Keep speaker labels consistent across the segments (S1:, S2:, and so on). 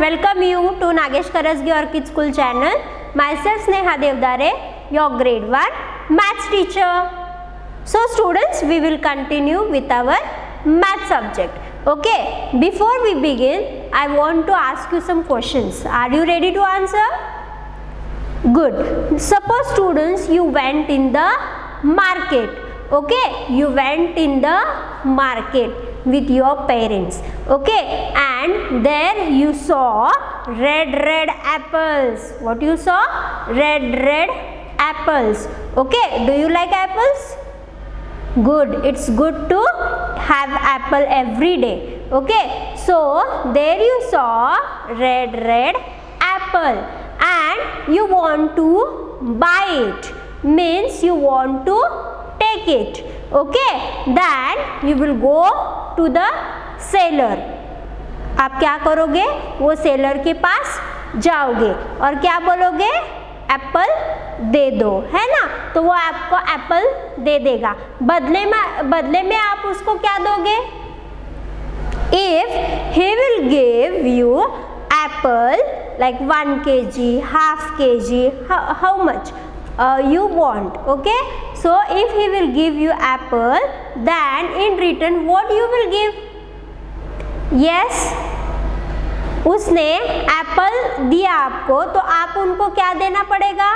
S1: Welcome you to Nagesh Karasgi Orchid School channel. Myself Sneha Devdare, your grade 1 maths teacher. So students, we will continue with our math subject. Okay, before we begin, I want to ask you some questions. Are you ready to answer? Good. Suppose students, you went in the market. Okay, you went in the market with your parents. Okay, and there you saw red apples. What you saw? Red apples. Okay, do you like apples? Good. It's good to have apple every day. Okay, so there you saw red apple and you want to buy it, means you want to take it. Okay, then you will go to the seller. आप क्या करोगे? वो seller के पास जाओगे और क्या बोलोगे? Apple दे दो, है ना? तो वो आपको एप्पल दे देगा. बदले में आप उसको क्या दोगे? If he will give you apple like 1 kg, half kg, how much you want? Okay, so if he will give you apple, then in return what you will give? Yes, उसने Apple दिया आपको, तो आप उनको क्या देना पड़ेगा?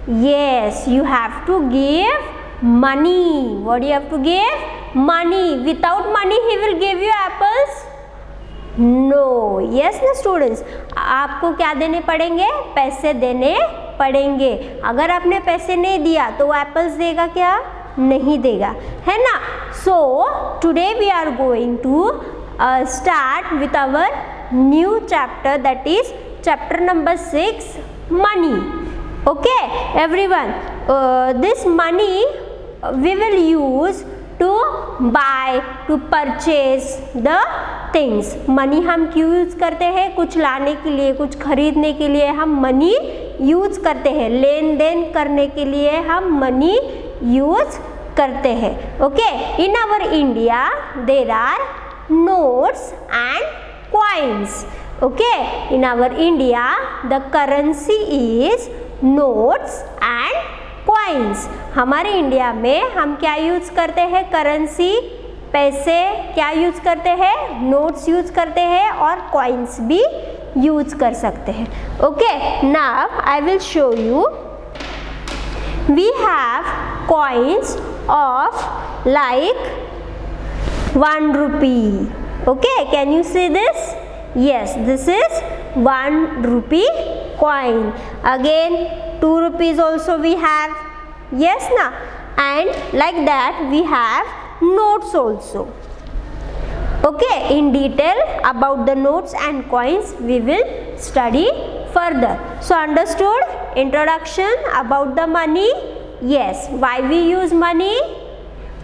S1: Yes, you have to give money. What do you have to give? Money. Without money he will give you apples? No. Yes ना students, आपको क्या देने पड़ेंगे? पैसे देने पड़ेंगे. अगर आपने पैसे नहीं दिया तो वो एप्पल्स देगा क्या? नहीं देगा, है ना? So today we are going to start with our new chapter, that is chapter number 6, money. Okay everyone, this money we will use to buy, to purchase the things. Money हम क्यों use करते हैं? कुछ लाने के लिए, कुछ खरीदने के लिए हम मनी यूज करते हैं. लेन देन करने के लिए हम मनी यूज करते हैं. Okay, in our India there are notes and coins. Okay, in our India the currency is notes and coins. हमारे इंडिया में हम क्या यूज करते हैं? करेंसी, पैसे क्या यूज करते हैं? नोट्स यूज करते हैं और कॉइन्स भी यूज कर सकते हैं. Okay, now I will show you. We have coins of like 1 rupee. Okay, can you see this? Yes, this is 1 rupee coin. Again 2 rupees also we have. Yes na? And like that we have notes also. Okay, in detail about the notes and coins we will study further. So understood? Introduction about the money. Yes, why we use money?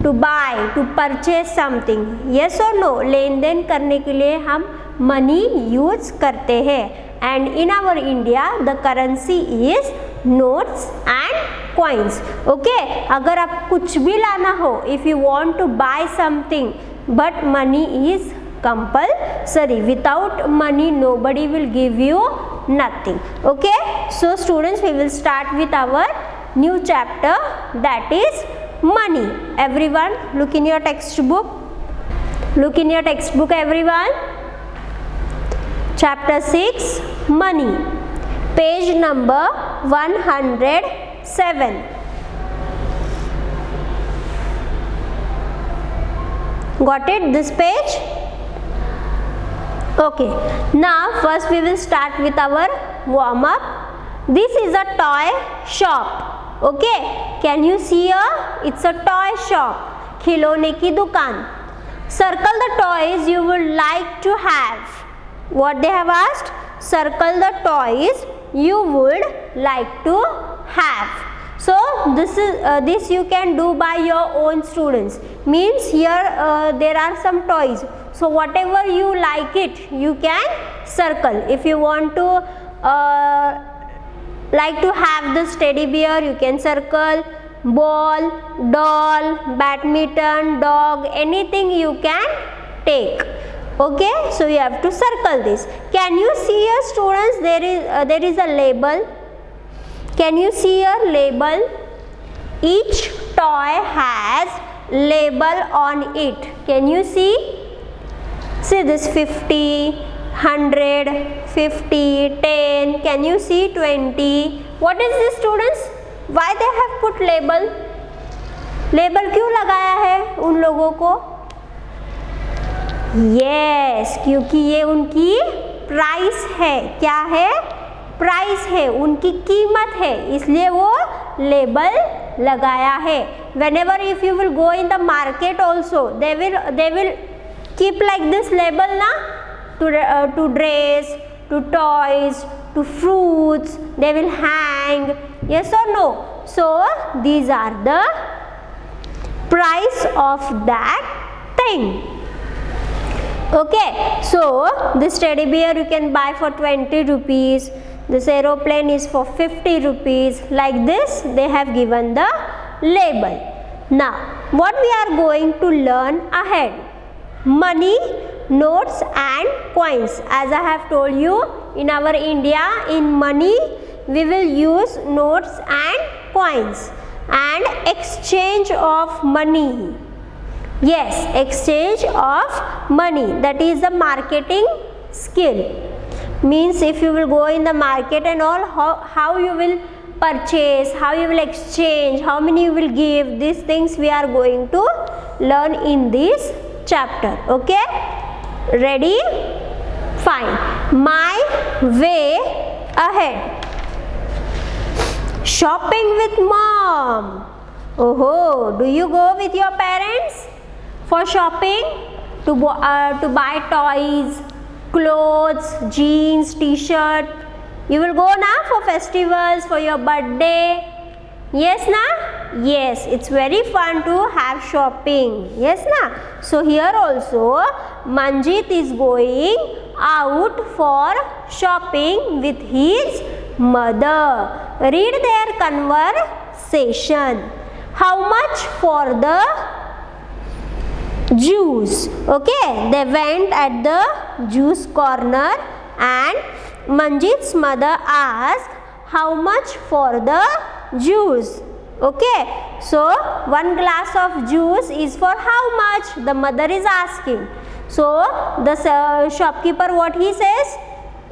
S1: To buy, to purchase something. Yes or no? लेन देन करने के लिए हम money use करते हैं. And in our India the currency is notes and coins. Okay, अगर आप कुछ भी लाना हो, if you want to buy something but money is compulsory, without money nobody will give you nothing. Okay, so students, we will start with our new chapter, that is money. Everyone look in your textbook. Look in your textbook everyone. Chapter 6, money, page number 107. Got it? This page? Okay, now first we will start with our warm up. This is a toy shop. Okay, can you see here? It's a toy shop. खिलौने की दुकान. Circle the toys you would like to have. What they have asked? Circle the toys you would like to have. So this you can do by your own students. Means here there are some toys. So whatever you like it, you can circle. If you want to like to have this teddy bear, you can circle. Ball, doll, badminton, dog, anything you can take. Okay, so you have to circle this. Can you see here students, there is a label? Can you see here label? Each toy has label on it. Can you see? See this 50, 100, 50, 10. Can you see 20? What is this students? Why they have put label? Label क्यों लगाया है उन लोगों को? Yes, क्योंकि ये उनकी price है. क्या है? प्राइस है, उनकी कीमत है, इसलिए वो लेबल लगाया है. Whenever if you will go in the market also, they will keep like this label na, to dress, to toys, to fruits, they will hang. Yes or no? So these are the price of that thing. Okay, so this teddy bear you can buy for 20 rupees. This aeroplane is for 50 rupees. Like this they have given the label. Now what we are going to learn ahead? Money, notes and coins. As I have told you, in our India, in money we will use notes and coins, and exchange of money. Yes, exchange of money, that is the marketing skill. Means if you will go in the market and all, how you will purchase, how you will exchange, how many you will give, these things we are going to learn in this chapter. Okay, ready? Fine. My way ahead. Shopping with mom. Oh, do you go with your parents for shopping, to buy toys, clothes, jeans, t-shirt? You will go now for festivals, for your birthday. Yes na? Yes, it's very fun to have shopping. Yes na? So here also Manjit is going out for shopping with his mother. Read their conversation. How much for the juice? Okay, they went at the juice corner and Manjit's mother asked how much for the juice. Okay, so one glass of juice is for how much? The mother is asking. So the shopkeeper, what he says?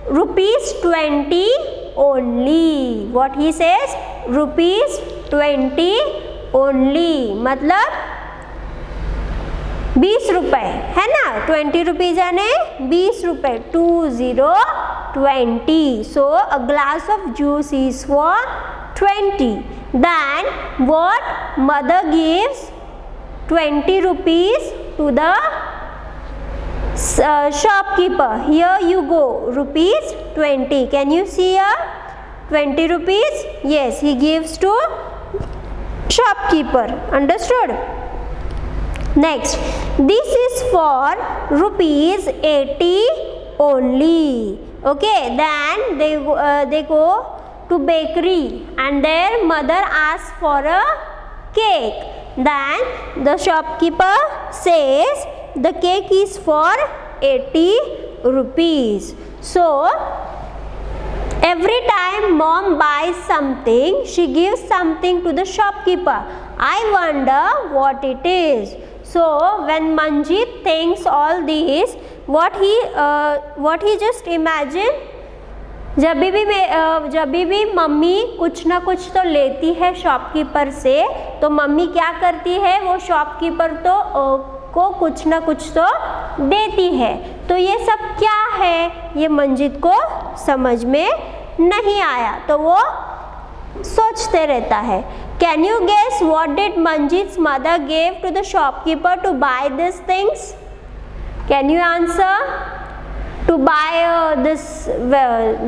S1: Rupees 20 only. What he says? Rupees 20 only. मतलब 20 रुपए है ना, 20 rupees यानी 20 रुपए, 20. So a glass of juice is for 20. Then what mother gives? 20 rupees to the shopkeeper. Here you go, rupees 20. Can you see here? 20 rupees. Yes, he gives to shopkeeper. Understood? Next, this is for rupees 80 only. Okay, then they go to bakery and their mother asks for a cake. Then the shopkeeper says the cake is for 80 rupees. So every time mom buys something, she gives something to the shopkeeper. I wonder what it is. So when Manjit thinks all this, what he just imagine, जब भी mummy कुछ ना कुछ तो लेती है shopkeeper से, तो मम्मी क्या करती है, वो शॉपकीपर को कुछ ना कुछ तो देती है. तो ये सब क्या है, ये मंजित को समझ में नहीं आया, तो वो सोचते रहता है. Can you guess what did Manjit's mother gave to the shopkeeper to buy these things? Can you answer? To buy this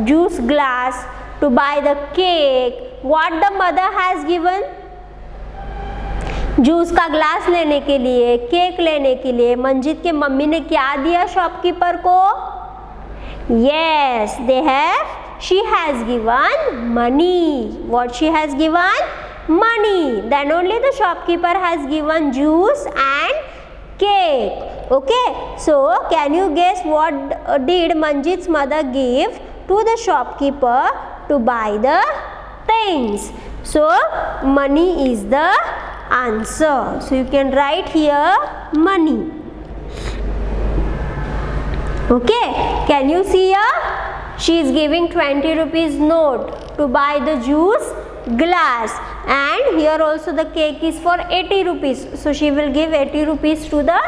S1: juice glass, to buy the cake, what the mother has given? Juice का glass लेने के लिए, cake लेने के लिए मंजित के mummy ने क्या दिया शॉपकीपर को? Yes, she has given money. What she has given? Money. Then only the shopkeeper has given juice and cake. Okay, so can you guess what did Manjit's mother give to the shopkeeper to buy the things? So money is the answer. So you can write here money. Okay, can you see here? She is giving 20 rupees note to buy the juice glass, and here also the cake is for 80 rupees. So she will give 80 rupees to the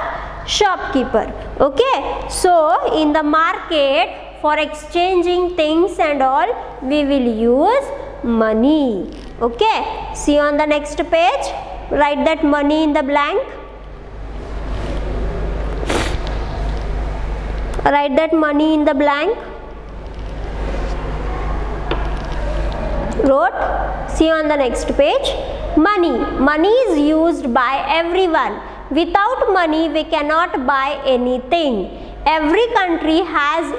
S1: shopkeeper. Okay, so in the market for exchanging things and all, we will use money. Okay, see on the next page, write that money in the blank. Write that money in the blank. Wrote. See on the next page, money. Money is used by everyone. Without money we cannot buy anything. Every country has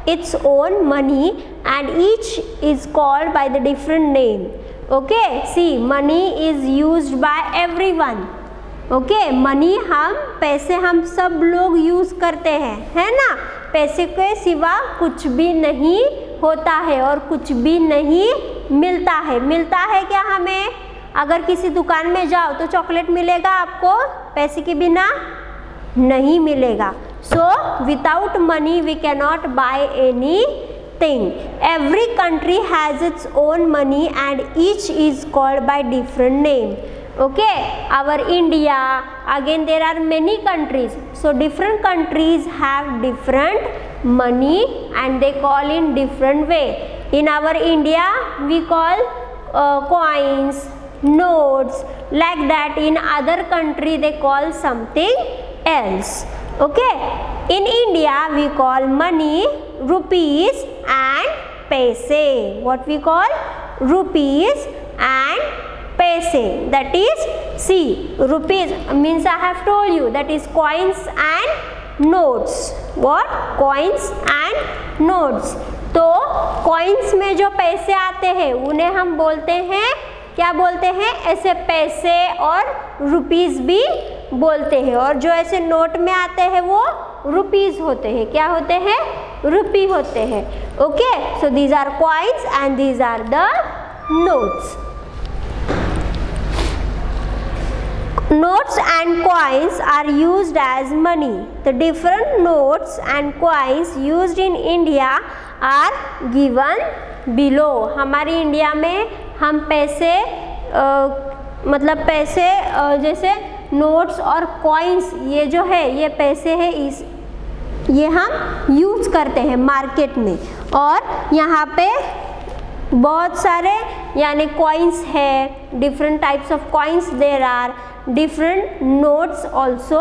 S1: its own money and each is called by the different name. Okay, see, money is used by everyone. Okay, money हम पैसे हम सब लोग use करते हैं, है ना। पैसे के सिवा कुछ भी नहीं होता है और कुछ भी नहीं मिलता है। मिलता है क्या हमें? अगर किसी दुकान में जाओ तो चॉकलेट मिलेगा आपको? पैसे के बिना नहीं मिलेगा। So without money we cannot buy anything. Every country has its own money and each is called by different name. Okay, our India, again there are many countries, so different countries have different money and they call in different way. In our India we call coins, notes, like that. In other country they call something else. Okay, in India we call money rupees and paise. What we call? Rupees and paise. That is, see, rupees means I have told you, that is coins and notes. What? Coins and notes. तो coins में जो पैसे आते हैं उन्हें हम बोलते हैं, क्या बोलते हैं? ऐसे पैसे और रुपीस भी बोलते हैं, और जो ऐसे नोट में आते हैं वो रुपीस होते हैं। क्या होते हैं? रुपी होते हैं। Okay, so these are coins and these are the notes. Notes and coins are used as money. The different notes and coins used in India are given below. हमारी इंडिया में हम पैसे मतलब पैसे जैसे नोट्स और कॉइन्स, ये जो है ये पैसे है, इस ये हम यूज़ करते हैं मार्केट में, और यहाँ पे बहुत सारे यानी कॉइन्स है, different types of coins there are, different notes also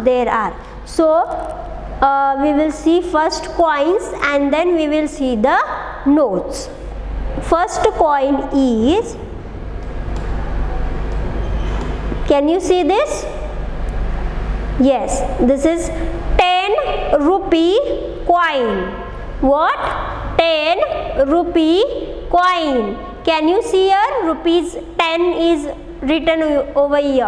S1: there are. So we will see first coins and then we will see the notes. First coin is, can you see this? Yes, this is 10 rupee coin. What? 10 rupee coin. Can you see here? Rupees 10 is written over here,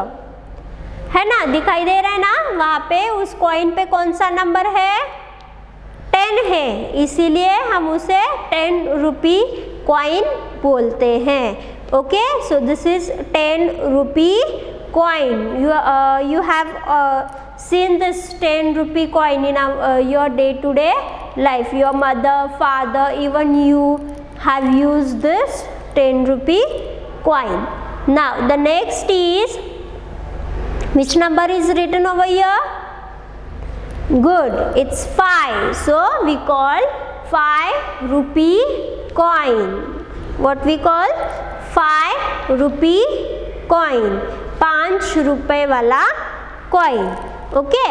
S1: है ना, दिखाई दे रहा है ना? वहाँ पे उस coin पे कौन सा नंबर है? 10 है, इसीलिए हम उसे 10 रुपी कॉइन बोलते हैं. Okay, so this is 10 rupee coin. You have seen this 10 rupee coin in your day-to-day life. Your mother, father, even you have used this 10 rupee coin. Now the next is, which number is written over here? Good, it's 5. So we call 5 rupee coin. What we call? 5 rupee coin. 5 रुपए वाला coin. Okay.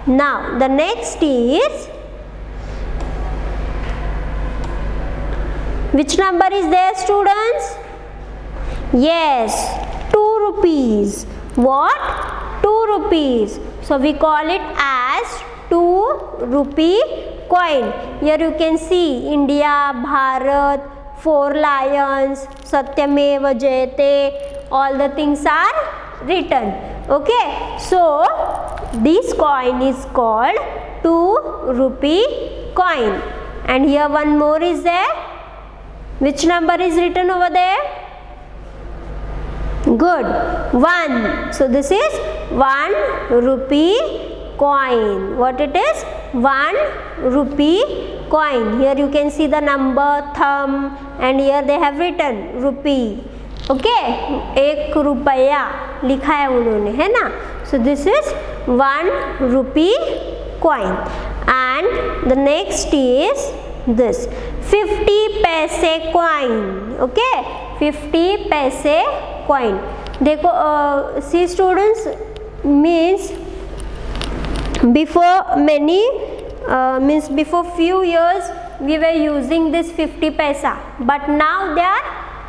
S1: Now the next is, which number is there, students? Yes, 2 rupees. What? 2 rupees. So we call it as 2 rupee coin. Here you can see India, Bharat, 4 lions, Satyameva Jayate, all the things are written. Okay, so this coin is called 2 rupee coin. And here one more is there. Which number is written over there? Good, 1. So this is 1 rupee coin. What it is? 1 rupee coin. Here you can see the number, thumb, and here they have written rupee. Okay, 1 रुपया लिखा है उन्होंने, है ना. So this is 1 rupee coin. And the next is this 50 पैसे coin. Okay, 50 पैसे coin. देखो, see students, means before many before few years we were using this 50 paisa, but now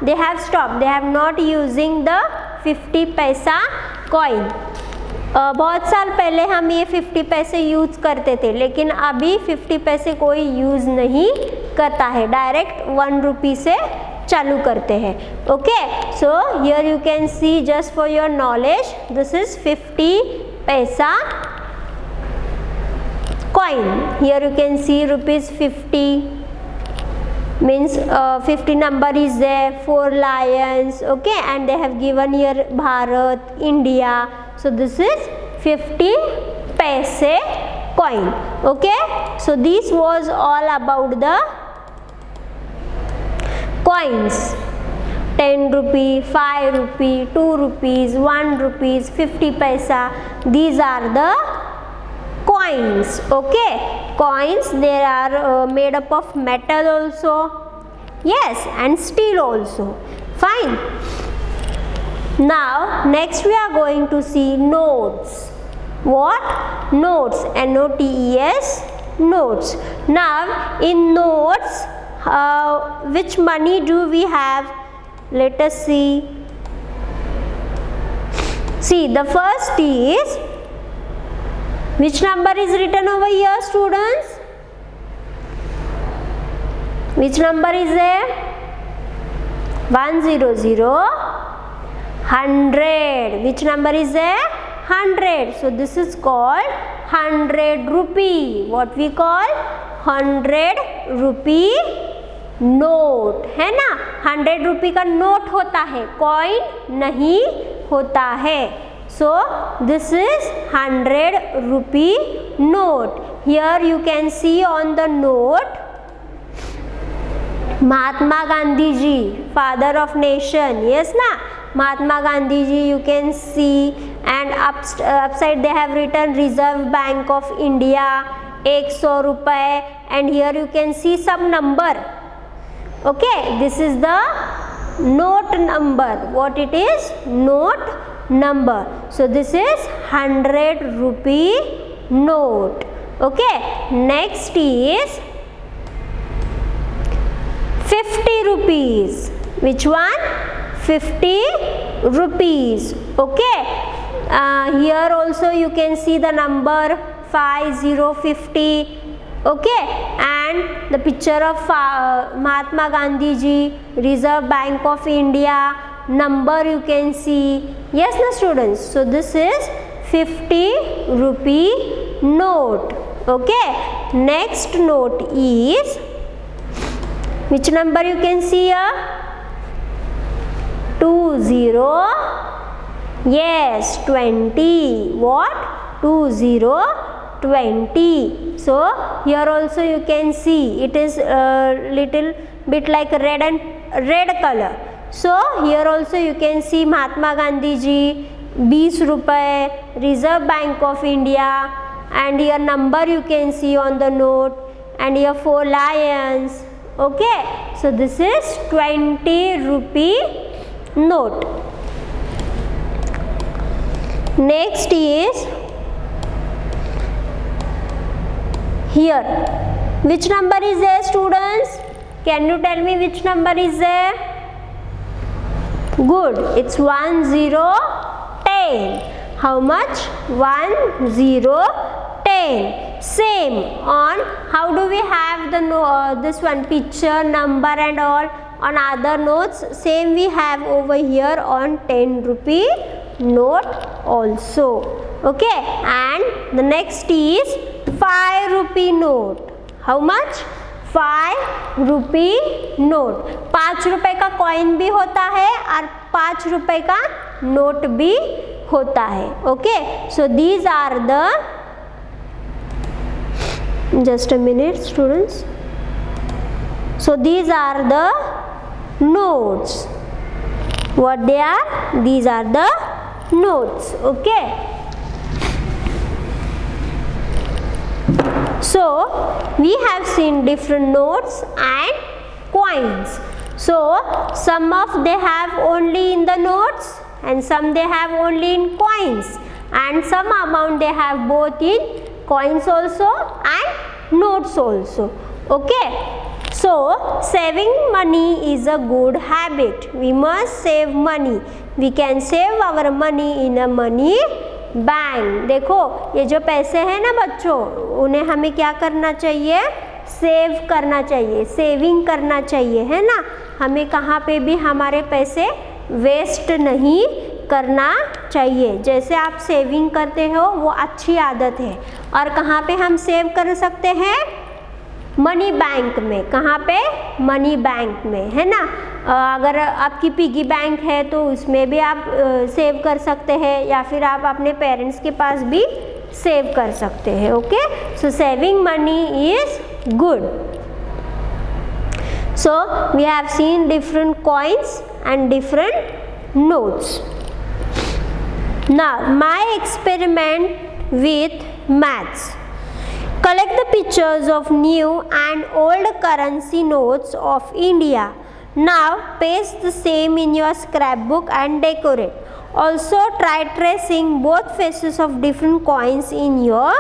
S1: they have stopped. They have not using the 50 paisa coin. बहुत साल पहले हम ये 50 पैसे use करते थे, लेकिन अभी 50 पैसे कोई यूज नहीं करता है, डायरेक्ट 1 रुपी से चालू करते हैं. Okay, so here you can see, just for your knowledge, this is 50 पैसा coin. Here you can see rupees 50 means 50 number is there, 4 lions. Okay, and they have given here Bharat, India. So this is 50 paise coin. Okay, so this was all about the coins. 10 rupee, 5 rupee, 2 rupees, 1 rupees, 50 paisa. These are the coins. Okay, coins, they are made up of metal also, yes, and steel also. Fine. Now next we are going to see notes. What? Notes. N-O-T-E-S, notes. Now in notes, which money do we have? Let us see. See, the first is, which number is written over here, students? Which number is there? 100, 100. Which number is there? 100. So this is called 100 rupee. What we call? 100 rupee note, है ना. 100 rupee का note होता है, coin नहीं होता है. So this is 100 rupee note. Here you can see on the note Mahatma Gandhi ji, father of nation. Yes na, Mahatma Gandhi ji you can see, and upside they have written Reserve Bank of India, 100 rupaye, and here you can see some number. Okay, this is the note number. What it is? Note number. So this is 100 rupee note. Okay, next is 50 rupees. Which one? 50 rupees. Okay, here also you can see the number 5050. Okay, and the picture of Mahatma Gandhi ji, Reserve Bank of India, number you can see. Yes na students, so this is 50 rupee note. Okay, next note is, which number you can see here? 20. Yes, 20. What? 20, 20. So here also you can see it is little bit like red color. So here also you can see Mahatma Gandhi ji, 20 rupaye, Reserve Bank of India, and here number you can see on the note, and here 4 lions. Okay, so this is 20 rupee note. Next is here. Which number is there, students? Can you tell me which number is there? Good, it's 10, 10. How much? 10, 10. Same on, how do we have the this one picture, number and all on other notes? Same we have over here on 10 rupee note also. Okay, and the next is 5 rupee note. How much? 5 rupee note. 5 रुपए का coin भी होता है और 5 रुपए का note भी होता है. Okay, so these are the, just a minute students. So these are the notes. What they are? These are the notes. Okay. So we have seen different notes and coins. So some of they have only in the notes and some they have only in coins, and some amount they have both in coins also and notes also. Okay. So saving money is a good habit. We must save money. We can save our money in a money bank. देखो ये जो पैसे हैं ना बच्चों, उन्हें हमें क्या करना चाहिए? सेव करना चाहिए, सेविंग करना चाहिए, है ना. हमें कहाँ पे भी हमारे पैसे वेस्ट नहीं करना चाहिए. जैसे आप सेविंग करते हो वो अच्छी आदत है. और कहाँ पे हम सेव कर सकते हैं? मनी बैंक में. कहाँ पे? मनी बैंक में, है ना. अगर आपकी पिगी बैंक है तो उसमें भी आप सेव कर सकते हैं, या फिर आप अपने पेरेंट्स के पास भी सेव कर सकते हैं. Okay, so saving money is good. So we have seen different coins and different notes. Now my experiment with maths. Collect the pictures of new and old currency notes of India. Now paste the same in your scrapbook and decorate. Also try tracing both faces of different coins in your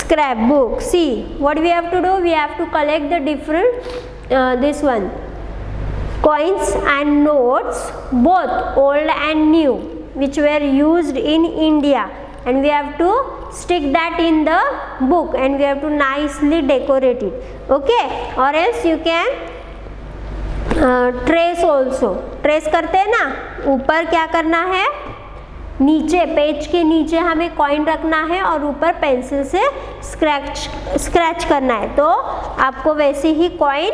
S1: scrapbook. See what we have to do. We have to collect the different this one coins and notes, both old and new, which were used in India, and we have to stick that in the book and we have to nicely decorate it. Okay, or else you can trace also. trace करते हैं ना, ऊपर क्या करना है? नीचे, page के नीचे हमें कॉइन रखना है और ऊपर पेंसिल से स्क्रैच करना है, तो आपको वैसे ही कॉइन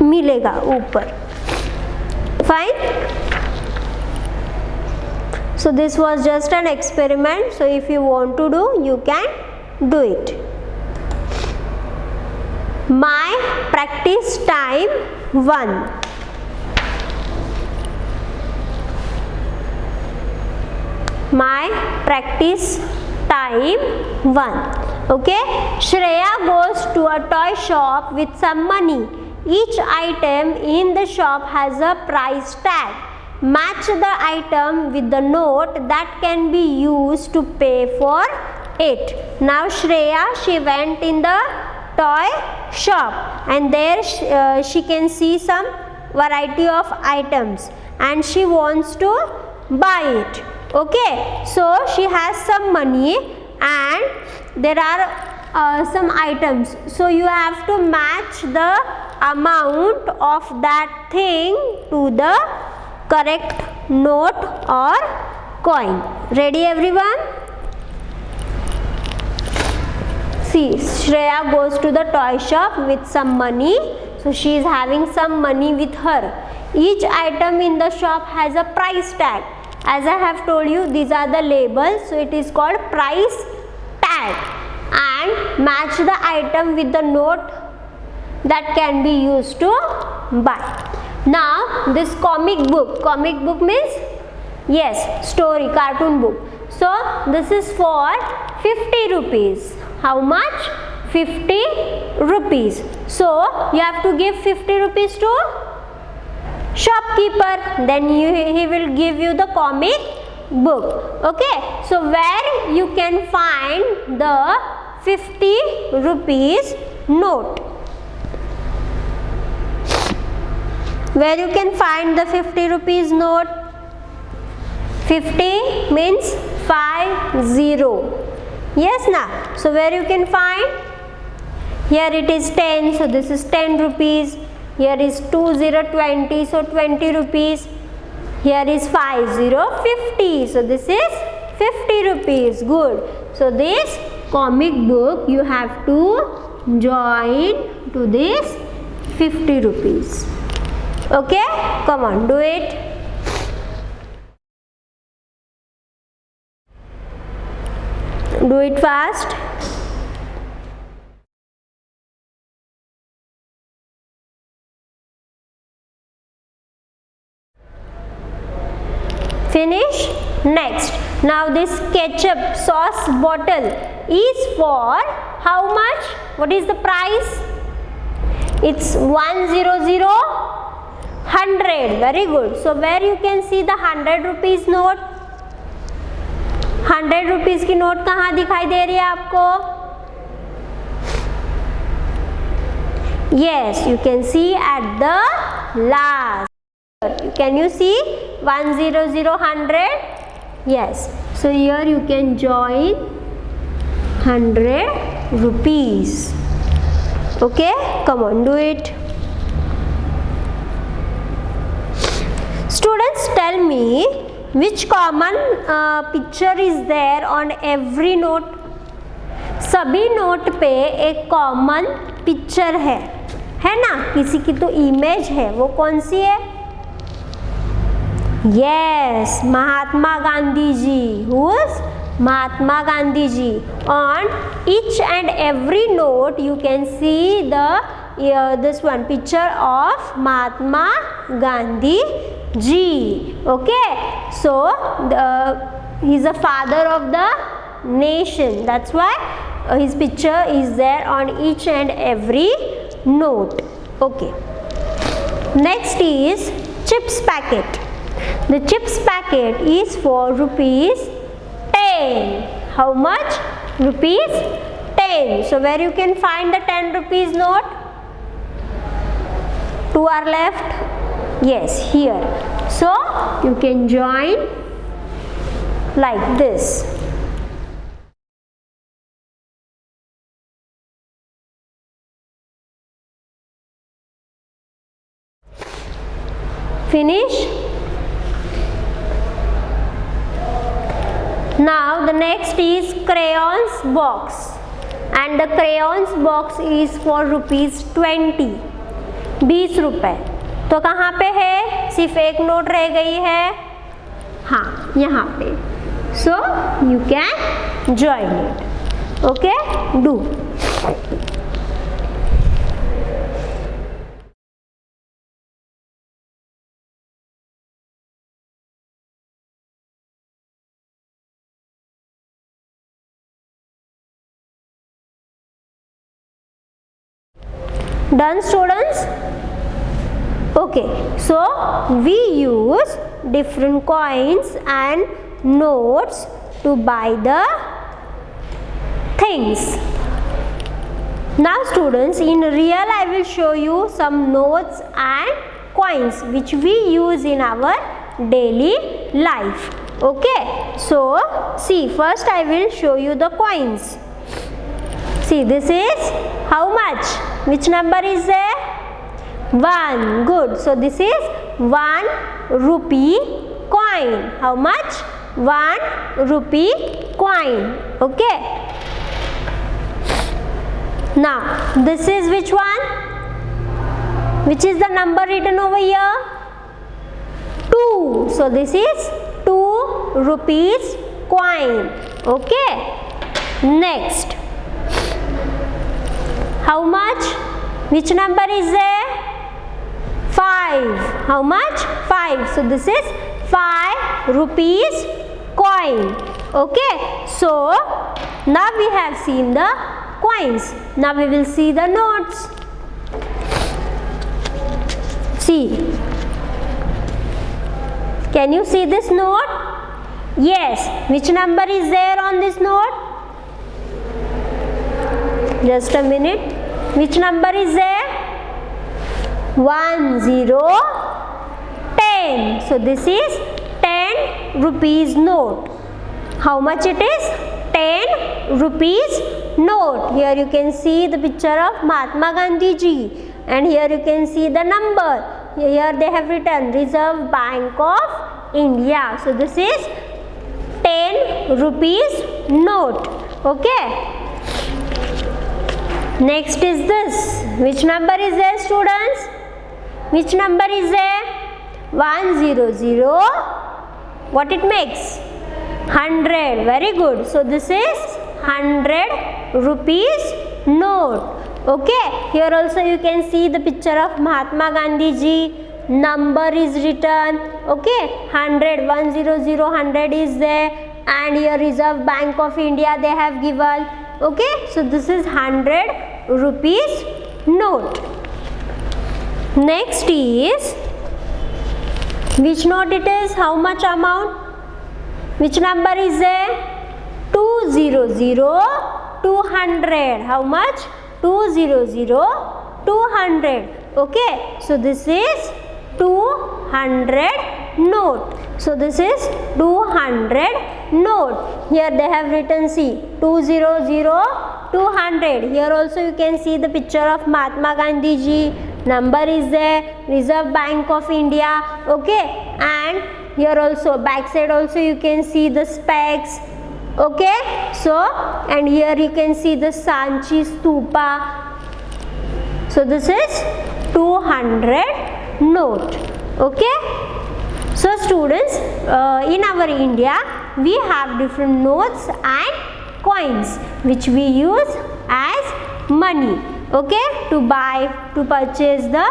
S1: मिलेगा ऊपर. Fine. So this was just an experiment. So if you want to do, you can do it. My practice time 1. My practice time 1. Okay. Shreya goes to a toy shop with some money. Each item in the shop has a price tag. Match the item with the note that can be used to pay for it. Now Shreya, she went in the toy shop and there she can see some variety of items and she wants to buy it. Okay, so she has some money and there are some items, so you have to match the amount of that thing to the correct note or coin. Ready everyone? See, Shreya goes to the toy shop with some money. So she is having some money with her. Each item in the shop has a price tag. As I have told you, these are the labels, so it is called price tag. And match the item with the note that can be used to buy. Now this comic book means, yes, story, cartoon book. So this is for 50 rupees. How much? 50 rupees. So you have to give 50 rupees to shopkeeper, then he will give you the comic book. Okay, so where you can find the 50 rupees note? Where you can find the 50 rupees note? 50 means 50. Yes na? So where you can find? Here it is 10, so this is 10 rupees. Here is 20, 20, so 20 rupees. Here is 50, 50, so this is 50 rupees. Good. So this comic book you have to join to this 50 rupees. Okay, come on, do it. Do it fast. Finish. Next, now this ketchup sauce bottle is for how much? What is the price? It's 100. 100. Very good. So where you can see the 100 rupees note? 100 rupees की note कहाँ दिखाई दे रही है आपको? Yes, you can see at the last. Can you see 100, 100? Yes. So here you can join 100 rupees. Okay, come on, do it. Students, tell me which common picture is there on every note? सभी note पे एक common picture है ना? किसी की तो image है, वो कौन सी है? Yes, Mahatma Gandhi ji. Who's Mahatma Gandhi ji? On each and every note you can see the this one picture of Mahatma Gandhi ji. Okay, so he's a father of the nation. That's why his picture is there on each and every note. Okay. Next is chips packet. The chips packet is for rupees 10. How much? Rupees 10. So where you can find the 10 rupees note? To our left? Yes, here. So you can join like this. Finish. Now the next is crayons box, and the crayons box is for rupees 20. 20 रुपए. तो कहाँ पे है? सिर्फ एक note रह गई है. हाँ, यहाँ पे. So you can join it. Okay, do. Done, students? Okay, so we use different coins and notes to buy the things. Now students, in real I will show you some notes and coins which we use in our daily life. Okay, so see, first I will show you the coins. See, this is how much? Which number is there? 1. Good. So this is 1 rupee coin. How much? 1 rupee coin. Okay. Now this is which one? Which is the number written over here? 2. So this is 2 rupees coin. Okay. Next. How much? Which number is there? 5. How much? 5. So this is 5 rupees coin. Okay. So now we have seen the coins. Now we will see the notes. See. Can you see this note? Yes. Which number is there on this note? Just a minute. Which number is there? 1, 0, 10. So this is 10 rupees note. How much it is? 10 rupees note. Here you can see the picture of Mahatma Gandhi ji, and here you can see the number. Here they have written Reserve Bank of India. So this is 10 rupees note. Okay. Next is this. Which number is there, students? Which number is there? 100. What it makes? 100. Very good. So this is 100 rupees note. Okay. Here also you can see the picture of Mahatma Gandhi ji. Number is written. Okay. 100. 100. 100 is there. And here Reserve Bank of India they have given. Okay. So this is 100 rupees note. Next is, which note it is? How much amount? Which number is there? 200. 200. How much? 200. 200. Okay. So this is 200 note. So this is 200 note. Here they have written, see, 200, 200. Here also you can see the picture of Mahatma Gandhi ji. Number is there. Reserve Bank of India. Okay. And here also back side also you can see the specs. Okay. So and here you can see the Sanchi Stupa. So this is 200 note. Okay. So students, in our India we have different notes and coins which we use as money. Okay, to buy, to purchase the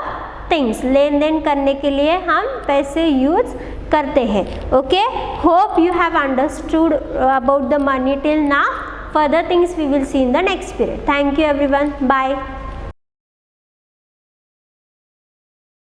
S1: things. लेन देन करने के लिए हम पैसे use करते हैं. Okay, hope you have understood about the money till now. Further things we will see in the next period. Thank you everyone. Bye.